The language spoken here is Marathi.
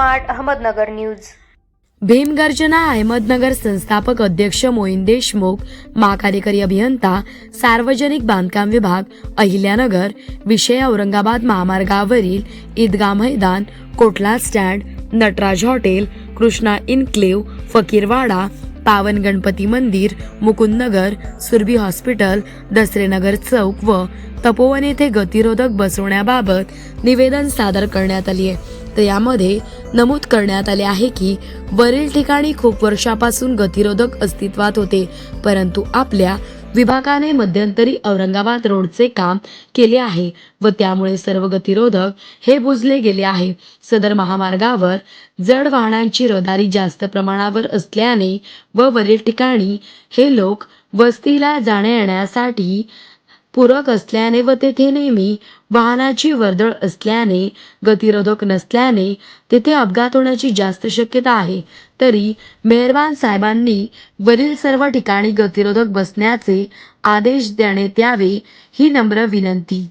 Smart Ahmednagar news. भीमगर्जना अहमदनगर संस्थापक अध्यक्ष मोईन देशमुख, महाकार्यकारी अभियंता सार्वजनिक बांधकाम विभाग अहिल्यानगर, विषय औरंगाबाद महामार्गावरील Idgah Maidan, Kotla stand, Nataraj hotel, Krishna enclave, Fakirwada, Pavan Ganpati Mandir, Mukundnagar, Surabhi hospital, Dasarenagar Chowk व तपोवन येथे गतिरोधक बसवण्याबाबत निवेदन सादर करण्यात आले आहे। तर यामध्ये नमूद करण्यात आले आहे की वरील ठिकाणी खूप वर्षापासून गतिरोधक अस्तित्वात होते, परंतु आपल्या विभागाने मध्यंतरी औरंगाबाद रोडचे काम केले आहे व त्यामुळे सर्व गतिरोधक हे बुजले गेले आहे। सदर महामार्गावर जड वाहनांची रहदारी जास्त प्रमाणावर असल्याने व वरील ठिकाणी हे लोक वस्तीला जाण्या येण्यासाठी पूरक असल्याने व तेथे नेहमी वाहनाची वर्दळ असल्याने गतिरोधक नसल्याने तेथे अपघात होण्याची जास्त शक्यता आहे। तरी मेहरबान साहेबांनी वरील सर्व ठिकाणी गतिरोधक बसण्याचे आदेश देण्यात यावे ही नम्र विनंती।